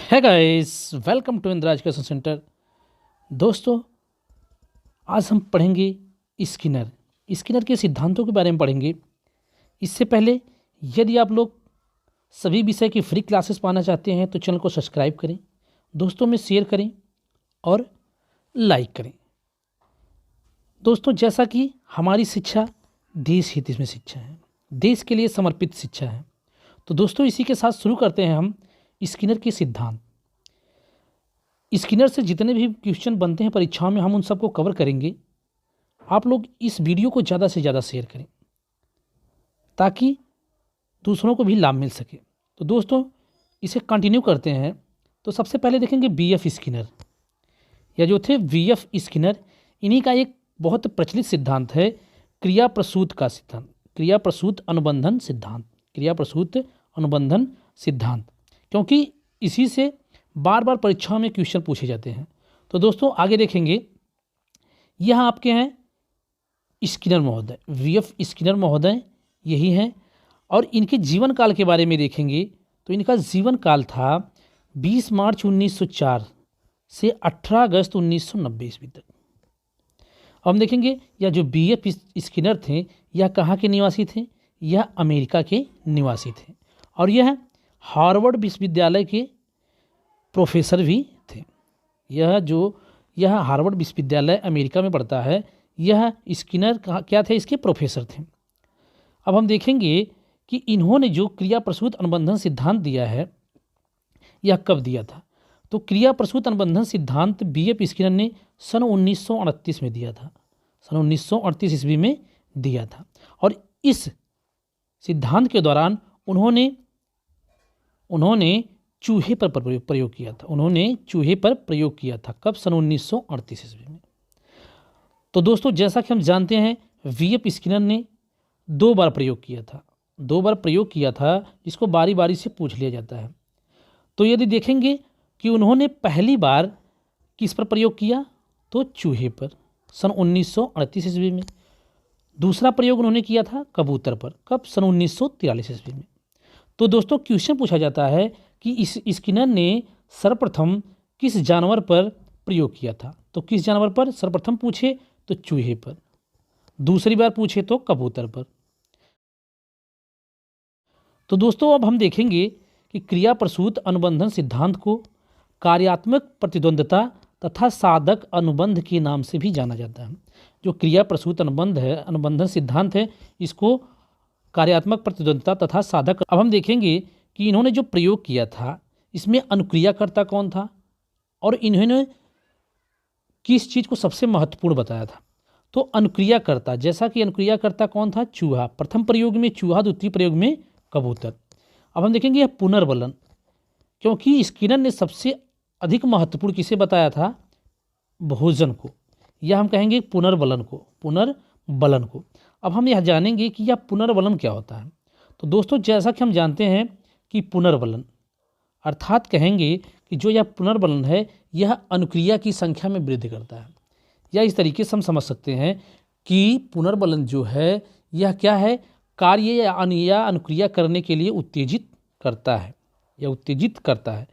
है guys, welcome to Indraj question centre. दोस्तों, आज हम पढ़ेंगे स्किनर स्किनर के सिद्धांतों के बारे में पढ़ेंगे। इससे पहले यदि आप लोग सभी विषय की फ्री क्लासेस पाना चाहते हैं तो चैनल को सब्सक्राइब करें, दोस्तों में शेयर करें और लाइक करें। दोस्तों, जैसा कि हमारी शिक्षा देश हित में शिक्षा है, देश के लिए समर्पित शिक्षा है, तो दोस्तों इसी के साथ शुरू करते हैं हम स्किनर के सिद्धांत। स्किनर से जितने भी क्वेश्चन बनते हैं परीक्षाओं में हम उन सबको कवर करेंगे। आप लोग इस वीडियो को ज़्यादा से ज़्यादा शेयर करें ताकि दूसरों को भी लाभ मिल सके। तो दोस्तों, इसे कंटिन्यू करते हैं। तो सबसे पहले देखेंगे बीएफ स्किनर, या जो थे वीएफ स्किनर, इन्हीं का एक बहुत प्रचलित सिद्धांत है क्रिया प्रसूत का सिद्धांत, क्रिया प्रसूत अनुबंधन सिद्धांत, क्रिया प्रसूत अनुबंधन सिद्धांत, क्योंकि इसी से बार बार परीक्षाओं में क्वेश्चन पूछे जाते हैं। तो दोस्तों आगे देखेंगे, यह आपके हैं स्किनर महोदय, वीएफ स्किनर महोदय यही हैं। और इनके जीवन काल के बारे में देखेंगे तो इनका जीवन काल था 20 मार्च 1904 से 18 अगस्त 1990 ईस्वी तक। हम देखेंगे यह जो बीएफ स्किनर थे यह कहाँ के निवासी थे? यह अमेरिका के निवासी थे और यह हार्वर्ड विश्वविद्यालय के प्रोफेसर भी थे। यह हार्वर्ड विश्वविद्यालय अमेरिका में पढ़ता है। यह स्किनर क्या थे? इसके प्रोफेसर थे। अब हम देखेंगे कि इन्होंने जो क्रिया प्रसूत अनुबंधन सिद्धांत दिया है यह कब दिया था। तो क्रिया प्रसूत अनुबंधन सिद्धांत बीएफ स्किनर ने सन 1938 में दिया था, सन 1938 ईस्वी में दिया था। और इस सिद्धांत के दौरान उन्होंने चूहे पर प्रयोग किया था, उन्होंने चूहे पर प्रयोग किया था। कब? सन 1938 ईस्वी में। तो दोस्तों, जैसा कि हम जानते हैं वीएफ स्किनर ने 2 बार प्रयोग किया था, 2 बार प्रयोग किया था, जिसको बारी बारी से पूछ लिया जाता है। तो यदि देखेंगे कि उन्होंने पहली बार किस पर प्रयोग किया तो चूहे पर, सन 1938 ईस्वी में। दूसरा प्रयोग उन्होंने किया था कबूतर पर, कब? सन 1943 ईस्वी में। तो दोस्तों क्वेश्चन पूछा जाता है कि इस स्किनर ने सर्वप्रथम किस जानवर पर प्रयोग किया था। तो किस जानवर पर? सर्वप्रथम पूछे तो चूहे पर, दूसरी बार पूछे तो कबूतर पर। तो दोस्तों अब हम देखेंगे कि क्रिया प्रसूत अनुबंधन सिद्धांत को कार्यात्मक प्रतिद्वंद्विता तथा साधक अनुबंध के नाम से भी जाना जाता है। जो क्रिया प्रसूत अनुबंधन सिद्धांत है, इसको कार्यात्मक प्रतिद्वंद्विता तथा साधक। अब हम देखेंगे कि इन्होंने जो प्रयोग किया था इसमें अनुक्रियाकर्ता कौन था और इन्होंने किस चीज़ को सबसे महत्वपूर्ण बताया था। तो अनुक्रियाकर्ता, जैसा कि अनुक्रियाकर्ता कौन था? चूहा। प्रथम प्रयोग में चूहा, द्वितीय प्रयोग में कबूतर। अब हम देखेंगे यह पुनर्बलन, क्योंकि स्किनर ने सबसे अधिक महत्वपूर्ण किसे बताया था? भोजन को। यह हम कहेंगे पुनर्बलन को। अब हम यह जानेंगे कि यह पुनर्बलन क्या होता है। तो दोस्तों, जैसा कि हम जानते हैं कि पुनर्बलन अर्थात कहेंगे कि जो यह पुनर्बलन है यह अनुक्रिया की संख्या में वृद्धि करता है। या इस तरीके से हम समझ सकते हैं कि पुनर्बलन जो है यह क्या है? कार्य या अनुक्रिया करने के लिए उत्तेजित करता है।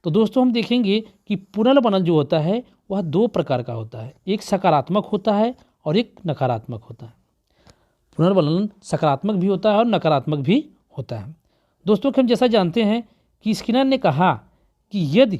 तो दोस्तों हम देखेंगे कि पुनर्बलन जो होता है वह 2 प्रकार का होता है, एक सकारात्मक होता है और एक नकारात्मक होता है। पुनर्बलन सकारात्मक भी होता है और नकारात्मक भी होता है। दोस्तों हम जैसा जानते हैं कि स्किनर ने कहा कि यदि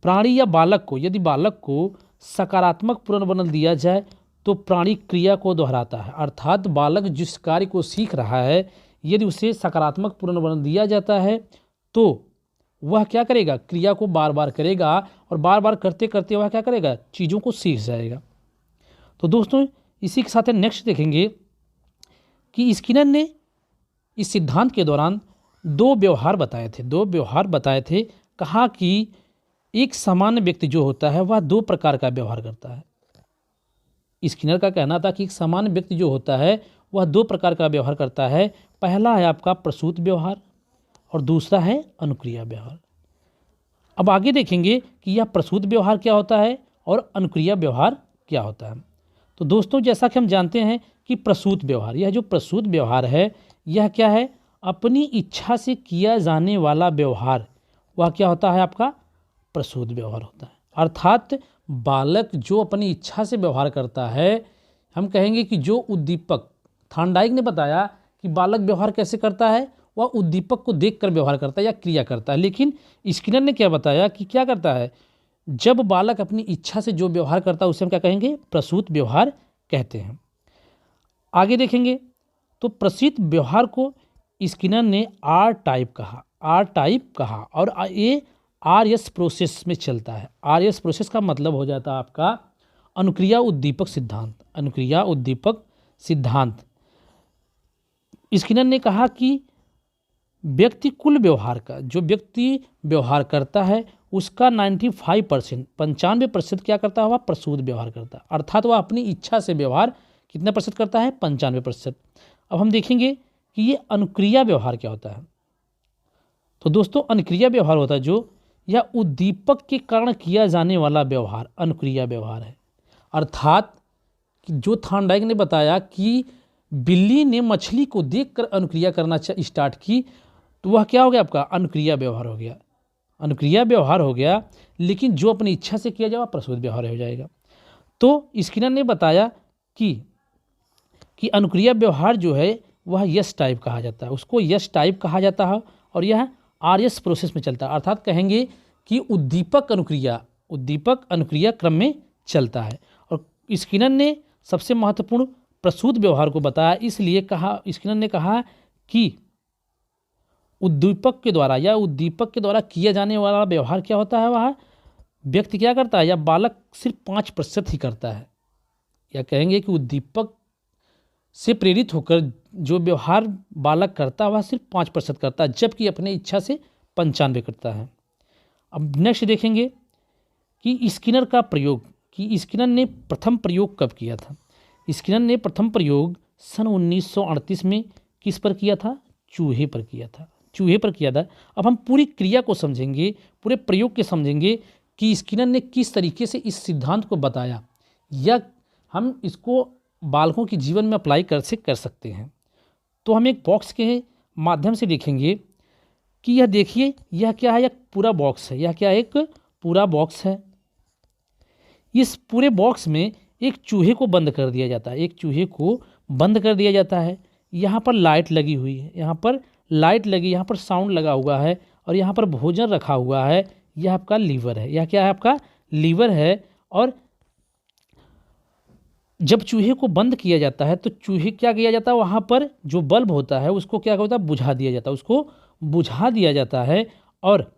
प्राणी या बालक को सकारात्मक पुनर्बलन दिया जाए तो प्राणी क्रिया को दोहराता है। अर्थात बालक जिस कार्य को सीख रहा है यदि उसे सकारात्मक पुनर्बलन दिया जाता है तो वह क्या करेगा? क्रिया को बार बार करेगा और बार बार करते करते वह क्या करेगा? चीज़ों को सीख जाएगा। तो दोस्तों इसी के साथ नेक्स्ट देखेंगे कि स्किनर ने इस सिद्धांत के दौरान 2 व्यवहार बताए थे। कहा कि एक सामान्य व्यक्ति जो होता है वह 2 प्रकार का व्यवहार करता है। स्किनर का कहना था कि एक सामान्य व्यक्ति जो होता है वह 2 प्रकार का व्यवहार करता है। पहला है आपका प्रसूत व्यवहार और दूसरा है अनुक्रिया व्यवहार। अब आगे देखेंगे कि यह प्रसूत व्यवहार क्या होता है और अनुक्रिया व्यवहार क्या होता है। तो दोस्तों जैसा कि हम जानते हैं कि प्रसूत व्यवहार, यह जो प्रसूत व्यवहार है यह क्या है? अपनी इच्छा से किया जाने वाला व्यवहार वह क्या होता है आपका प्रसूत व्यवहार होता है। अर्थात बालक जो अपनी इच्छा से व्यवहार करता है, हम कहेंगे कि जो उद्दीपक, थॉर्नडाइक ने बताया कि बालक व्यवहार कैसे करता है, वह उद्दीपक को देखकर व्यवहार करता है या क्रिया करता है। लेकिन स्किनर ने क्या बताया कि क्या करता है, जब बालक अपनी इच्छा से जो व्यवहार करता है उसे हम क्या कहेंगे, प्रसूत व्यवहार कहते हैं। आगे देखेंगे तो प्रसूत व्यवहार को स्किनर ने आर टाइप कहा और ये RS प्रोसेस में चलता है। RS प्रोसेस का मतलब हो जाता है आपका अनुक्रिया उद्दीपक सिद्धांत। अनुक्रिया उद्दीपक सिद्धांत। स्किनर ने कहा कि व्यक्ति कुल व्यवहार का, जो व्यक्ति व्यवहार करता है उसका 95% क्या करता है, वह प्रसूत व्यवहार करता है। अर्थात वह अपनी इच्छा से व्यवहार कितने प्रतिशत करता है, 95%। अब हम देखेंगे कि ये अनुक्रिया व्यवहार क्या होता है। तो दोस्तों अनुक्रिया व्यवहार होता है जो यह उद्दीपक के कारण किया जाने वाला व्यवहार अनुक्रिया व्यवहार है। अर्थात जो थॉर्नडाइक ने बताया कि बिल्ली ने मछली को देखकर अनुक्रिया करना स्टार्ट की, तो वह क्या हो गया, आपका अनुक्रिया व्यवहार हो गया। अनुक्रिया व्यवहार हो गया, लेकिन जो अपनी इच्छा से किया जाए प्रसूत व्यवहार हो जाएगा। तो स्किनर ने बताया कि अनुक्रिया व्यवहार जो है वह यस टाइप कहा जाता है, उसको यस टाइप कहा जाता है और यह RS प्रोसेस में चलता है। अर्थात कहेंगे कि उद्दीपक अनुक्रिया क्रम में चलता है। और स्किनर ने सबसे महत्वपूर्ण प्रसूत व्यवहार को बताया, इसलिए स्किनर ने कहा कि उद्दीपक के द्वारा किया जाने वाला व्यवहार क्या होता है, वह व्यक्ति क्या करता है या बालक सिर्फ 5% ही करता है। या कहेंगे कि उद्दीपक से प्रेरित होकर जो व्यवहार बालक करता है वह सिर्फ 5% करता है, जबकि अपने इच्छा से 95% करता है। अब नेक्स्ट देखेंगे कि स्किनर ने प्रथम प्रयोग कब किया था। स्किनर ने प्रथम प्रयोग सन 1938 में किस पर किया था, चूहे पर किया था। अब हम पूरी क्रिया को समझेंगे, पूरे प्रयोग के समझेंगे कि स्किनर ने किस तरीके से इस सिद्धांत को बताया, या हम इसको बालकों के जीवन में अप्लाई कर सकते हैं। तो हम एक बॉक्स के माध्यम से देखेंगे कि यह देखिए यह क्या है, एक पूरा बॉक्स है। यह क्या है, एक पूरा बॉक्स है। इस पूरे बॉक्स में एक चूहे को बंद कर दिया जाता है। यहाँ पर लाइट लगी हुई है, यहाँ पर साउंड लगा हुआ है और यहाँ पर भोजन रखा हुआ है। यह आपका लीवर है, यह क्या है, आपका लीवर है। और जब चूहे को बंद किया जाता है तो चूहे क्या किया जाता है, वहाँ पर जो बल्ब होता है उसको क्या होता है, बुझा दिया जाता है। और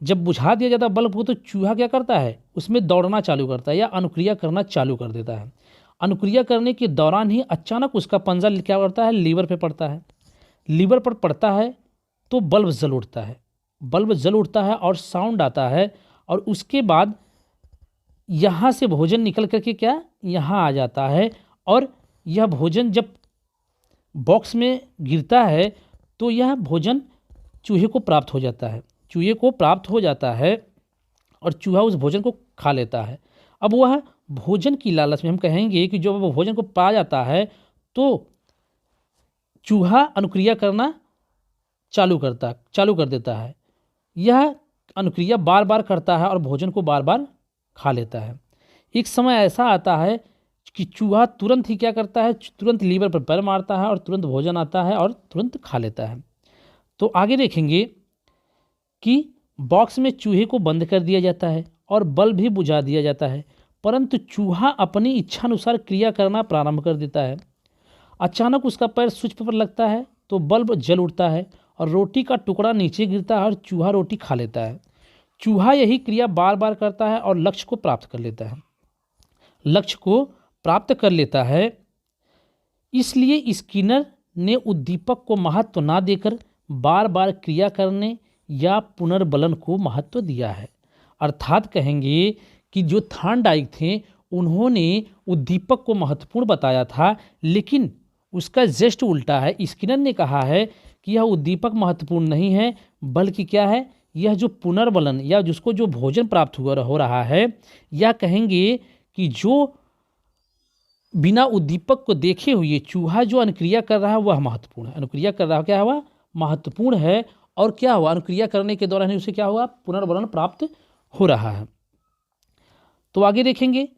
जब बुझा दिया जाता है बल्ब को, तो चूहा क्या करता है, उसमें दौड़ना चालू करता है या अनुक्रिया करना चालू कर देता है। अनुक्रिया करने के दौरान ही अचानक उसका पंजा क्या करता है, लीवर पे पड़ता है। लीवर पर पड़ता है तो बल्ब जल उठता है और साउंड आता है। और उसके बाद यहाँ से भोजन निकल करके क्या यहाँ आ जाता है। और यह भोजन जब बॉक्स में गिरता है तो यह भोजन चूहे को प्राप्त हो जाता है और चूहा उस भोजन को खा लेता है। अब वह भोजन की लालच में, हम कहेंगे कि जब वह भोजन को पा जाता है तो चूहा अनुक्रिया करना चालू कर देता है। यह अनुक्रिया बार बार करता है और भोजन को बार बार खा लेता है। एक समय ऐसा आता है कि चूहा तुरंत ही क्या करता है, तुरंत लीवर पर पैर मारता है और तुरंत भोजन आता है और तुरंत खा लेता है। तो आगे देखेंगे कि बॉक्स में चूहे को बंद कर दिया जाता है और बल्ब भी बुझा दिया जाता है, परंतु चूहा अपनी इच्छानुसार क्रिया करना प्रारंभ कर देता है। अचानक उसका पैर स्विच पर लगता है तो बल्ब जल उठता है और रोटी का टुकड़ा नीचे गिरता है और चूहा रोटी खा लेता है। चूहा यही क्रिया बार बार करता है और लक्ष्य को प्राप्त कर लेता है। इसलिए स्किनर ने उद्दीपक को महत्व ना देकर बार बार क्रिया करने या पुनर्बलन को महत्व दिया है। अर्थात कहेंगे कि जो थॉर्नडाइक थे उन्होंने उद्दीपक को महत्वपूर्ण बताया था, लेकिन उसका जस्ट उल्टा है। स्किनर ने कहा है कि यह उद्दीपक महत्वपूर्ण नहीं है, बल्कि क्या है, यह जो पुनर्बलन या जिसको जो भोजन प्राप्त हो रहा है, या कहेंगे कि जो बिना उद्दीपक को देखे हुए चूहा जो अनुक्रिया कर रहा है वह महत्वपूर्ण है। अनुक्रिया कर रहा है क्या है, वह महत्वपूर्ण है। और क्या हुआ, अनुक्रिया करने के दौरान ही उसे क्या हुआ, पुनर्वलन प्राप्त हो रहा है। तो आगे देखेंगे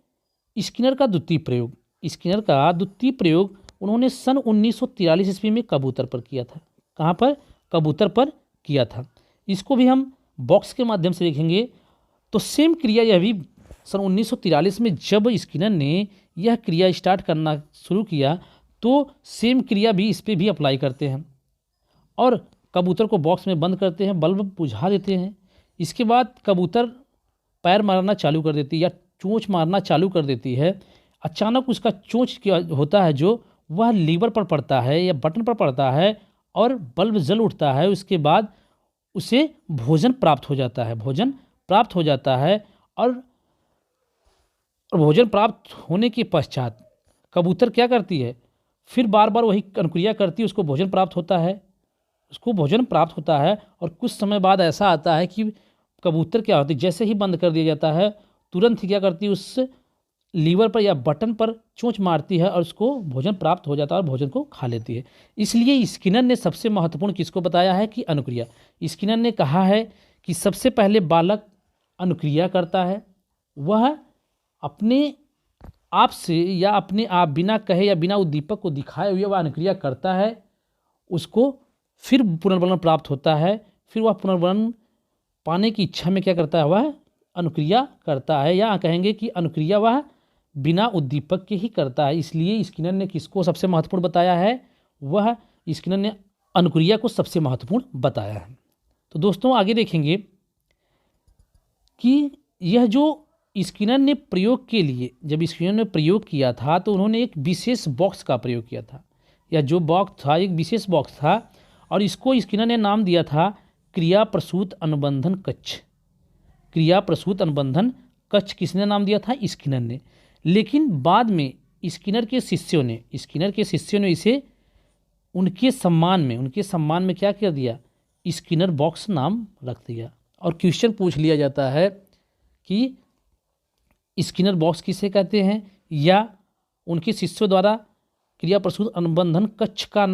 स्किनर का द्वितीय प्रयोग। स्किनर का द्वितीय प्रयोग उन्होंने सन 1943 ईस्वी में कबूतर पर किया था। कहाँ पर, कबूतर पर किया था। इसको भी हम बॉक्स के माध्यम से देखेंगे। तो सेम क्रिया यह भी सन 1943 में जब स्किनर ने यह क्रिया स्टार्ट करना शुरू किया तो सेम क्रिया भी इस पर भी अप्लाई करते हैं और कबूतर को बॉक्स में बंद करते हैं, बल्ब बुझा देते हैं। इसके बाद कबूतर पैर मारना चालू कर देती है या चोंच मारना चालू कर देती है। अचानक उसका चोंच क्या होता है जो वह लीवर पर पड़ता है या बटन पर पड़ता है और बल्ब जल उठता है। उसके बाद उसे भोजन प्राप्त हो जाता है, भोजन प्राप्त हो जाता है और भोजन प्राप्त होने के पश्चात कबूतर क्या करती है, फिर बार बार वही अनुक्रिया करती है, उसको भोजन प्राप्त होता है, उसको भोजन प्राप्त होता है। और कुछ समय बाद ऐसा आता है कि कबूतर क्या होती है, जैसे ही बंद कर दिया जाता है तुरंत ही क्या करती है, उस लीवर पर या बटन पर चोंच मारती है और उसको भोजन प्राप्त हो जाता है और भोजन को खा लेती है। इसलिए स्किनर ने सबसे महत्वपूर्ण किसको बताया है कि अनुक्रिया। स्किनर ने कहा है कि सबसे पहले बालक अनुक्रिया करता है, वह अपने आप से या अपने आप बिना कहे या बिना उद्दीपक को दिखाए हुए वह अनुक्रिया करता है, उसको फिर पुनर्वलन प्राप्त होता है, फिर वह पुनर्वलन पाने की इच्छा में क्या करता है, वह अनुक्रिया करता है। या कहेंगे कि अनुक्रिया वह बिना उद्दीपक के ही करता है। इसलिए स्किनर ने किसको सबसे महत्वपूर्ण बताया है, वह स्किनर ने अनुक्रिया को सबसे महत्वपूर्ण बताया है। तो दोस्तों आगे देखेंगे कि यह जो स्किनर ने प्रयोग के लिए, जब स्किनर ने प्रयोग किया था तो उन्होंने एक विशेष बॉक्स का प्रयोग किया था, या जो बॉक्स था एक विशेष बॉक्स था और इसको स्किनर ने नाम दिया था क्रिया प्रसूत अनुबंधन कक्ष। क्रिया प्रसूत अनुबंधन कक्ष किसने नाम दिया था, स्किनर ने। लेकिन बाद में स्किनर के शिष्यों ने इसे उनके सम्मान में क्या कर दिया, स्किनर बॉक्स नाम रख दिया। और क्वेश्चन पूछ लिया जाता है कि स्किनर बॉक्स किसे कहते हैं, या उनके शिष्यों द्वारा क्रिया प्रसूत अनुबंधन कक्ष का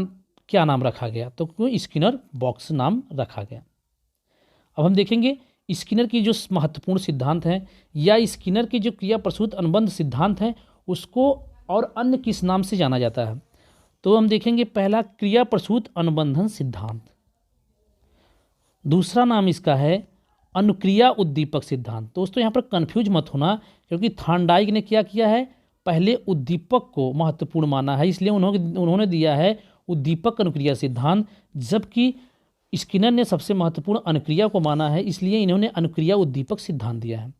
क्या नाम रखा गया, तो क्यों स्किनर बॉक्स नाम रखा गया। अब हम देखेंगे स्किनर की जो महत्वपूर्ण सिद्धांत हैं या स्किनर के जो क्रिया प्रसूत अनुबंध सिद्धांत हैं उसको और अन्य किस नाम से जाना जाता है। तो हम देखेंगे पहला क्रिया प्रसूत अनुबंधन सिद्धांत, दूसरा नाम इसका है अनुक्रिया उद्दीपक सिद्धांत। दोस्तों यहाँ पर कंफ्यूज मत होना, क्योंकि थॉर्नडाइक ने क्या किया है, पहले उद्दीपक को महत्वपूर्ण माना है, इसलिए उन्होंने दिया है उद्दीपक अनुक्रिया सिद्धांत, जबकि स्किनर ने सबसे महत्वपूर्ण अनुक्रिया को माना है, इसलिए इन्होंने अनुक्रिया उद्दीपक सिद्धांत दिया है।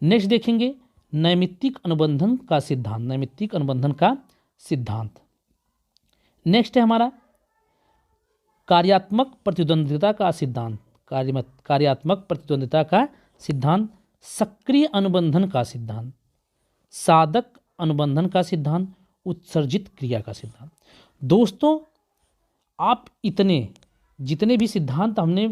नेक्स्ट देखेंगे नैमित्तिक अनुबंधन का सिद्धांत, नैमित्तिक अनुबंधन का सिद्धांत। नेक्स्ट है हमारा कार्यात्मक प्रतिद्वंद्विता का सिद्धांत, कार्यात्मक प्रतिद्वंद्विता का सिद्धांत, सक्रिय अनुबंधन का सिद्धांत, साधक अनुबंधन का सिद्धांत, उत्सर्जित क्रिया का सिद्धांत। दोस्तों आप जितने भी सिद्धांत हमने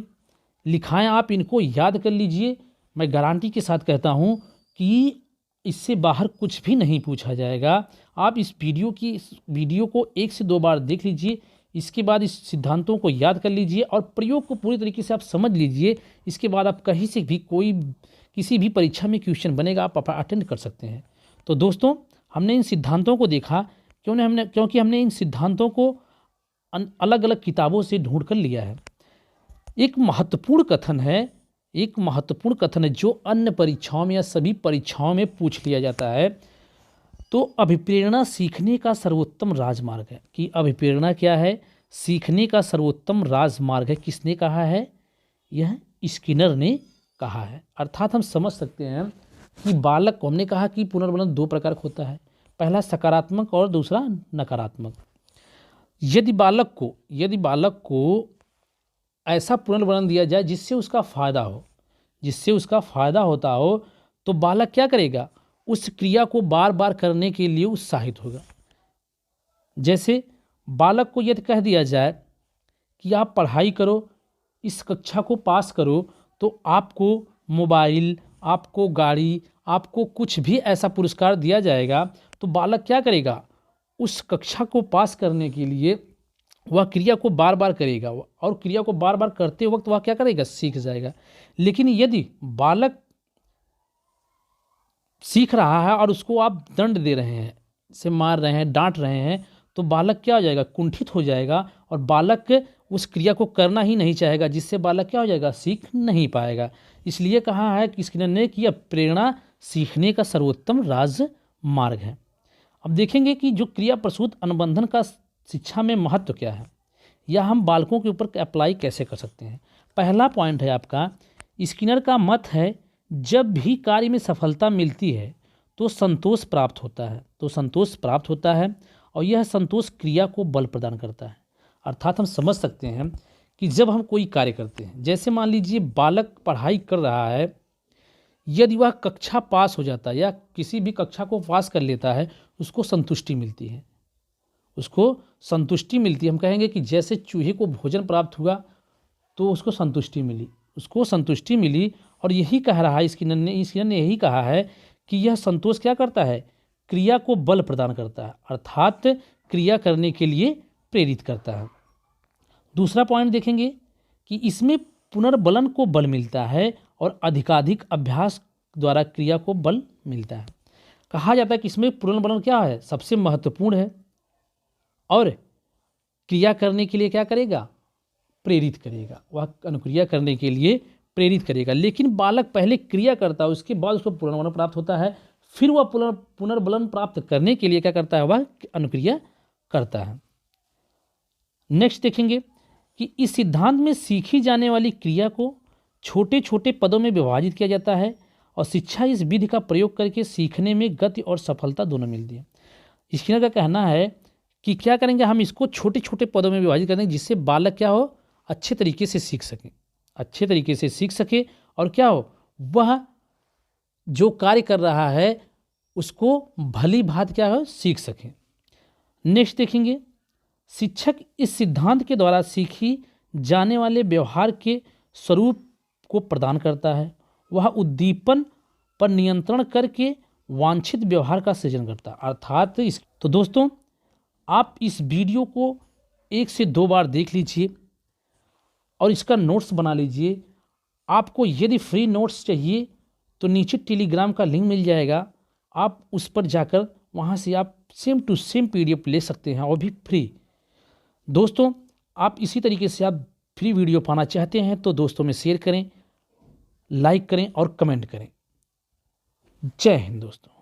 लिखाएं आप इनको याद कर लीजिए। मैं गारंटी के साथ कहता हूं कि इससे बाहर कुछ भी नहीं पूछा जाएगा। आप इस वीडियो को 1 से 2 बार देख लीजिए, इसके बाद इस सिद्धांतों को याद कर लीजिए और प्रयोग को पूरी तरीके से आप समझ लीजिए। इसके बाद आप कहीं से भी किसी भी परीक्षा में क्वेश्चन बनेगा आप अटेंड कर सकते हैं। तो दोस्तों हमने इन सिद्धांतों को देखा क्योंकि हमने इन सिद्धांतों को अलग अलग किताबों से ढूंढ कर लिया है। एक महत्वपूर्ण कथन है जो अन्य परीक्षाओं में या सभी परीक्षाओं में पूछ लिया जाता है। तो अभिप्रेरणा सीखने का सर्वोत्तम राजमार्ग है, कि अभिप्रेरणा क्या है, सीखने का सर्वोत्तम राजमार्ग है। किसने कहा है, यह स्किनर ने कहा है। अर्थात हम समझ सकते हैं कि बालक को, हमने कहा कि पुनर्वलन 2 प्रकार का होता है, पहला सकारात्मक और दूसरा नकारात्मक। यदि बालक को ऐसा पुनर्वलन दिया जाए जिससे उसका फायदा होता हो, तो बालक क्या करेगा, उस क्रिया को बार बार करने के लिए उत्साहित होगा। जैसे बालक को यदि कह दिया जाए कि आप पढ़ाई करो, इस कक्षा को पास करो, तो आपको मोबाइल, आपको गाड़ी, आपको कुछ भी ऐसा पुरस्कार दिया जाएगा, तो बालक क्या करेगा, उस कक्षा को पास करने के लिए वह क्रिया को बार बार करेगा और क्रिया को बार बार करते वक्त वह क्या करेगा, सीख जाएगा। लेकिन यदि बालक सीख रहा है और उसको आप दंड दे रहे हैं, से मार रहे हैं, डांट रहे हैं, तो बालक क्या हो जाएगा, कुंठित हो जाएगा और बालक उस क्रिया को करना ही नहीं चाहेगा, जिससे बालक क्या हो जाएगा, सीख नहीं पाएगा। इसलिए कहा है कि स्किनर ने कि प्रेरणा सीखने का सर्वोत्तम राजमार्ग है। अब देखेंगे कि जो क्रिया प्रसूत अनुबंधन का शिक्षा में महत्व क्या है, या हम बालकों के ऊपर अप्लाई कैसे कर सकते हैं। पहला पॉइंट है आपका, स्किनर का मत है जब भी कार्य में सफलता मिलती है तो संतोष प्राप्त होता है और यह संतोष क्रिया को बल प्रदान करता है। अर्थात हम समझ सकते हैं कि जब हम कोई कार्य करते हैं, जैसे मान लीजिए बालक पढ़ाई कर रहा है, यदि वह कक्षा पास हो जाता है या किसी भी कक्षा को पास कर लेता है, उसको संतुष्टि मिलती है, हम कहेंगे कि जैसे चूहे को भोजन प्राप्त हुआ तो उसको संतुष्टि मिली और यही कह रहा है स्किनर ने यही कहा है कि यह संतोष क्या करता है, क्रिया को बल प्रदान करता है, अर्थात क्रिया करने के लिए प्रेरित करता है। दूसरा पॉइंट देखेंगे कि इसमें पुनर्बलन को बल मिलता है और अधिकाधिक अभ्यास द्वारा क्रिया को बल मिलता है। कहा जाता है कि इसमें पुनर्बलन क्या है, सबसे महत्वपूर्ण है और क्रिया करने के लिए क्या करेगा, प्रेरित करेगा, वह अनुक्रिया करने के लिए प्रेरित करेगा। लेकिन बालक पहले क्रिया करता है, उसके बाद उसको पुनर्बलन प्राप्त होता है, फिर वह पुनर्बलन प्राप्त करने के लिए क्या करता है, वह अनुक्रिया करता है। नेक्स्ट देखेंगे कि इस सिद्धांत में सीखी जाने वाली क्रिया को छोटे छोटे पदों में विभाजित किया जाता है और शिक्षा इस विधि का प्रयोग करके सीखने में गति और सफलता दोनों मिलती है। स्किनर का कहना है कि क्या करेंगे, हम इसको छोटे छोटे पदों में विभाजित करेंगे जिससे बालक क्या हो, अच्छे तरीके से सीख सके और क्या हो, वह जो कार्य कर रहा है उसको भली भांति क्या हो, सीख सके। नेक्स्ट देखेंगे, शिक्षक इस सिद्धांत के द्वारा सीखी जाने वाले व्यवहार के स्वरूप को प्रदान करता है, वह उद्दीपन पर नियंत्रण करके वांछित व्यवहार का सृजन करता है। अर्थात तो दोस्तों, आप इस वीडियो को 1 से 2 बार देख लीजिए और इसका नोट्स बना लीजिए। आपको यदि फ्री नोट्स चाहिए तो नीचे टेलीग्राम का लिंक मिल जाएगा, आप उस पर जाकर वहाँ से आप सेम टू सेम PDF ले सकते हैं और भी फ्री। दोस्तों, आप इसी तरीके से आप फ्री वीडियो पाना चाहते हैं तो दोस्तों में शेयर करें, लाइक करें और कमेंट करें। जय हिंद दोस्तों।